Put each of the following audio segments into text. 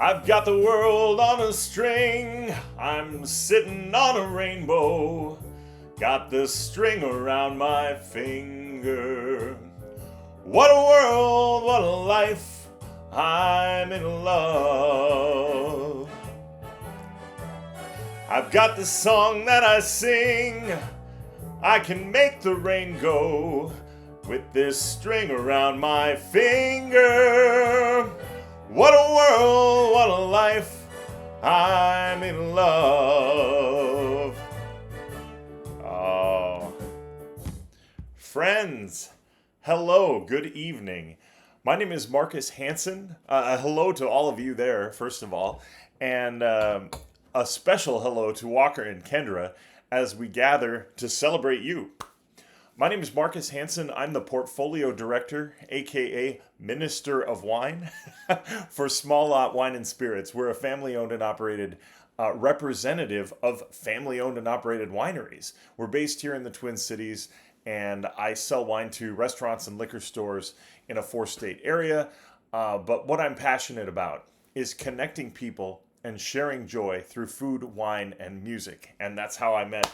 I've got the world on a string. I'm sitting on a rainbow. Got the string around my finger. What a world, what a life. I'm in love. I've got the song that I sing. I can make the rain go with this string around my finger. What a world, what a life, I'm in love. Oh. Friends, hello, good evening. My name is Marcus Hansen. Hello to all of you there, first of all. And a special hello to Walker and Kendra as we gather to celebrate you. My name is Marcus Hansen. I'm the Portfolio Director, aka Minister of Wine, for Small Lot Wine and Spirits. We're a family-owned and operated representative of family-owned and operated wineries. We're based here in the Twin Cities, and I sell wine to restaurants and liquor stores in a 4-state area. But what I'm passionate about is connecting people and sharing joy through food, wine, and music. And that's how I met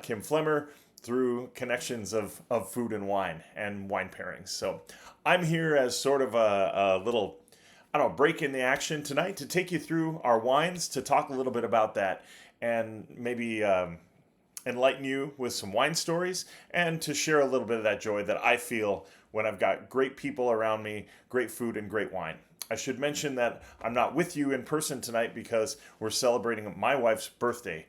Kim Flemmer, through connections of food and wine pairings. So I'm here as sort of a little, break in the action tonight to take you through our wines, to talk a little bit about that, and maybe enlighten you with some wine stories, and to share a little bit of that joy that I feel when I've got great people around me, great food, and great wine. I should mention that I'm not with you in person tonight because we're celebrating my wife's birthday.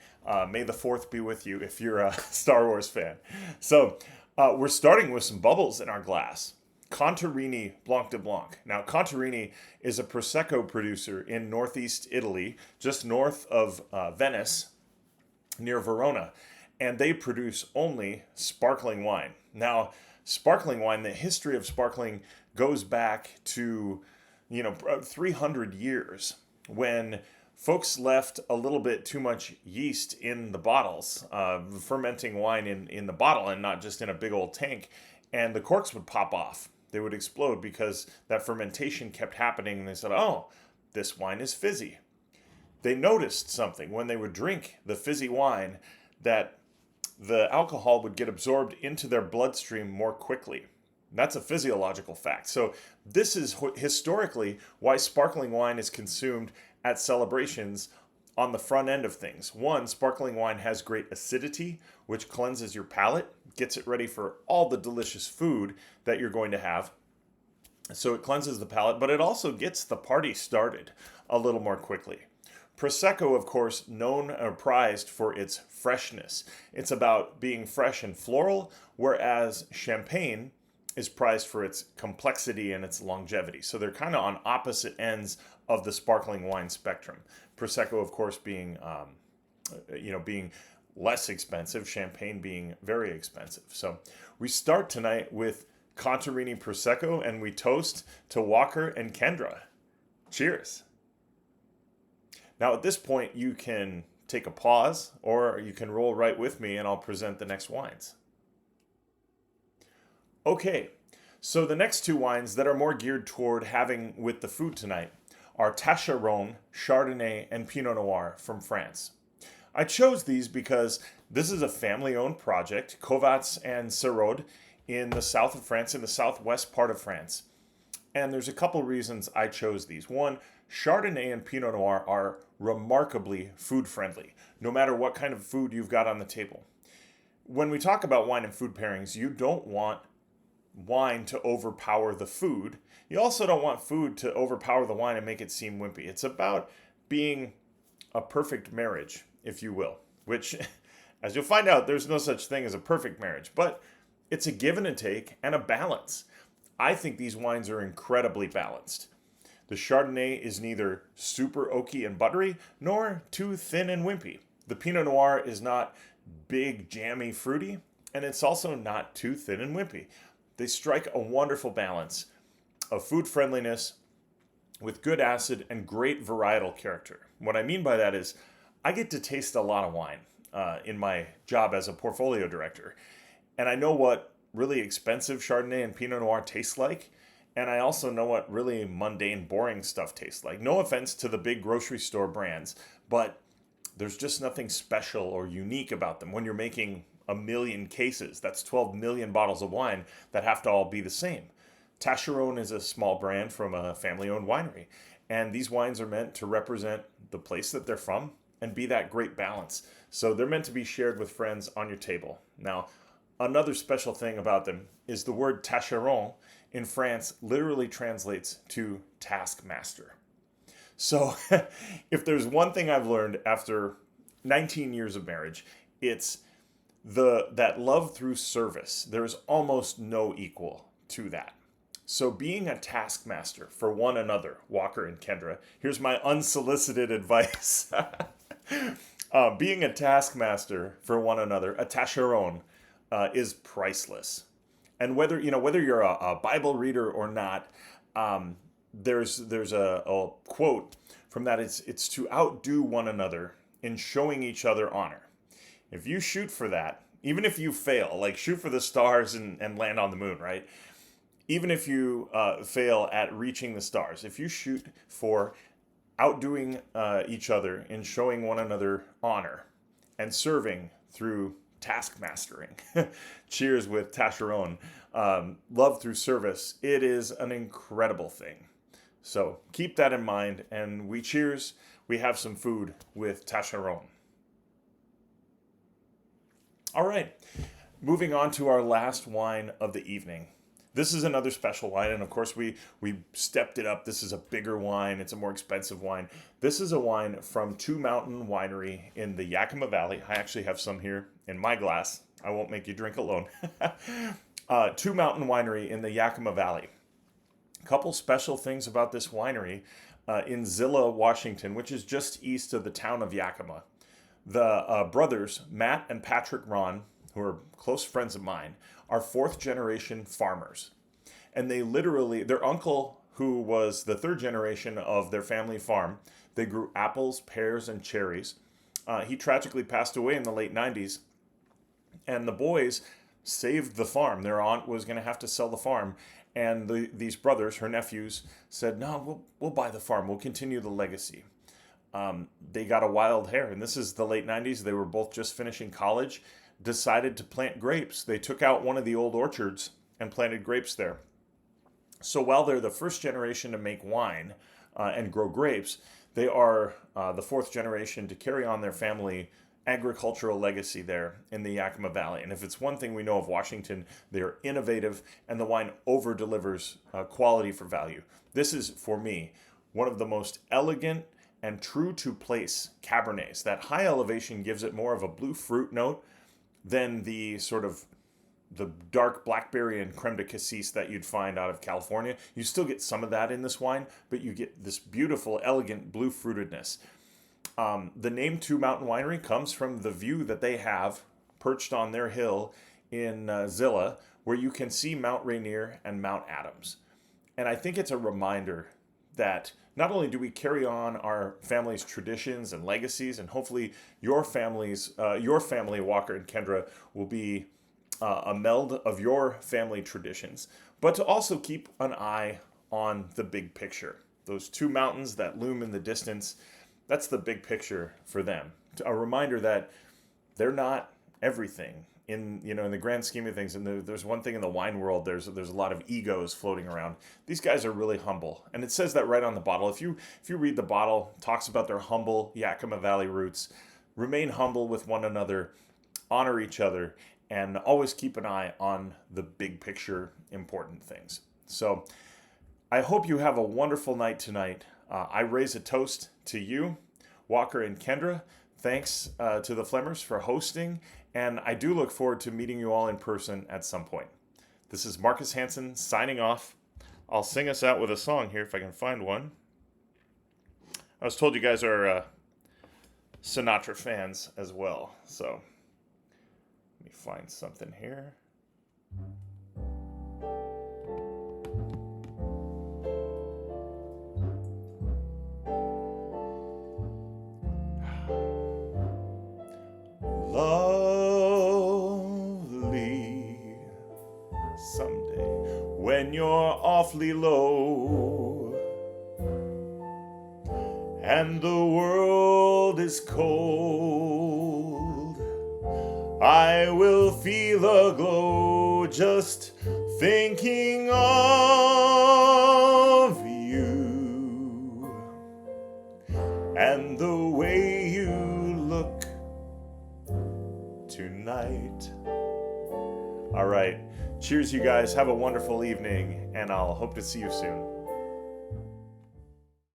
May the 4th be with you if you're a Star Wars fan. So we're starting with some bubbles in our glass. Contarini Blanc de Blanc. Now, Contarini is a Prosecco producer in northeast Italy, just north of Venice, near Verona. And they produce only sparkling wine. Now, sparkling wine, the history of sparkling goes back to 300 years when folks left a little bit too much yeast in the bottles, fermenting wine in the bottle and not just in a big old tank, and the corks would pop off. They would explode because that fermentation kept happening, and they said, oh, this wine is fizzy. They noticed something when they would drink the fizzy wine, that the alcohol would get absorbed into their bloodstream more quickly. That's a physiological fact. So this is historically why sparkling wine is consumed at celebrations on the front end of things. One, sparkling wine has great acidity, which cleanses your palate, gets it ready for all the delicious food that you're going to have. So it cleanses the palate, but it also gets the party started a little more quickly. Prosecco, of course, known or prized for its freshness. It's about being fresh and floral, whereas champagne is prized for its complexity and its longevity. So they're kind of on opposite ends of the sparkling wine spectrum. Prosecco, of course, being being less expensive, champagne being very expensive. So we start tonight with Contarini Prosecco, and we toast to Walker and Kendra. Cheers. Now at this point, you can take a pause, or you can roll right with me and I'll present the next wines. Okay, so the next two wines that are more geared toward having with the food tonight are Tacheron, Chardonnay, and Pinot Noir from France. I chose these because this is a family-owned project, Kovats and Serode, in the south of France, in the southwest part of France. And there's a couple reasons I chose these. One, Chardonnay and Pinot Noir are remarkably food-friendly, no matter what kind of food you've got on the table. When we talk about wine and food pairings, you don't want wine to overpower the food. You also don't want food to overpower the wine and make it seem wimpy. It's about being a perfect marriage, if you will, which, as you'll find out, there's no such thing as a perfect marriage, but it's a give and take and a balance. I think these wines are incredibly balanced. The Chardonnay is neither super oaky and buttery, nor too thin and wimpy. The Pinot Noir is not big, jammy, fruity, and it's also not too thin and wimpy. They strike a wonderful balance of food friendliness with good acid and great varietal character. What I mean by that is I get to taste a lot of wine in my job as a portfolio director. And I know what really expensive Chardonnay and Pinot Noir taste like. And I also know what really mundane, boring stuff tastes like. No offense to the big grocery store brands, but there's just nothing special or unique about them. When you're making a million cases, that's 12 million bottles of wine that have to all be the same. Tascheron is a small brand from a family owned winery. And these wines are meant to represent the place that they're from and be that great balance. So they're meant to be shared with friends on your table. Now, another special thing about them is the word tâcheron in France literally translates to taskmaster. So if there's one thing I've learned after 19 years of marriage, it's that love through service. There's almost no equal to that. So being a taskmaster for one another, Walker and Kendra, here's my unsolicited advice. Being a taskmaster for one another, a tâcheron, is priceless. And whether you're a Bible reader or not, there's a quote from that. It's to outdo one another in showing each other honor. If you shoot for that, even if you fail, like shoot for the stars and land on the moon, right? Even if you fail at reaching the stars, if you shoot for outdoing each other in showing one another honor and serving through task mastering, cheers with Tascheron, love through service, it is an incredible thing. So keep that in mind, and we cheers. We have some food with Tascheron. All right, moving on to our last wine of the evening. This is another special wine, and of course we stepped it up. This is a bigger wine. It's a more expensive wine. This is a wine from Two Mountain Winery in the Yakima Valley. I actually have some here in my glass. I won't make you drink alone. Two Mountain Winery in the Yakima Valley. A couple special things about this winery in Zillah, Washington, which is just east of the town of Yakima. The brothers, Matt and Patrick Ron, who are close friends of mine, are fourth generation farmers. And their uncle, who was the third generation of their family farm, they grew apples, pears, and cherries. He tragically passed away in the late 90s. And the boys saved the farm. Their aunt was going to have to sell the farm. And these brothers, her nephews, said, no, we'll buy the farm. We'll continue the legacy. They got a wild hair. And this is the late 90s. They were both just finishing college, decided to plant grapes. They took out one of the old orchards and planted grapes there. So while they're the first generation to make wine and grow grapes, they are the fourth generation to carry on their family agricultural legacy there in the Yakima Valley. And if it's one thing we know of Washington, they're innovative, and the wine over-delivers quality for value. This is, for me, one of the most elegant and true-to-place Cabernets. That high elevation gives it more of a blue fruit note than the sort of the dark blackberry and creme de cassis that you'd find out of California. You still get some of that in this wine, but you get this beautiful, elegant blue fruitedness. The name Two Mountain Winery comes from the view that they have perched on their hill in Zillah, where you can see Mount Rainier and Mount Adams. And I think it's a reminder that not only do we carry on our family's traditions and legacies, and hopefully your family, Walker and Kendra, will be a meld of your family traditions, but to also keep an eye on the big picture. Those two mountains that loom in the distance, that's the big picture for them. A reminder that they're not everything in the grand scheme of things. And there's one thing in the wine world, there's a lot of egos floating around. These guys are really humble, and it says that right on the bottle. If you read the bottle, it talks about their humble Yakima Valley roots. Remain humble with one another, honor each other, and always keep an eye on the big picture important things. So I hope you have a wonderful night tonight. I raise a toast to you, Walker and Kendra. Thanks to the Flemmers for hosting, and I do look forward to meeting you all in person at some point. This is Marcus Hansen signing off. I'll sing us out with a song here if I can find one. I was told you guys are Sinatra fans as well, so let me find something here. Lovely someday when you're awfully low, and the world is cold, I will feel a glow just thinking of you and the way you look tonight. All right. Cheers, you guys. Have a wonderful evening, and I'll hope to see you soon.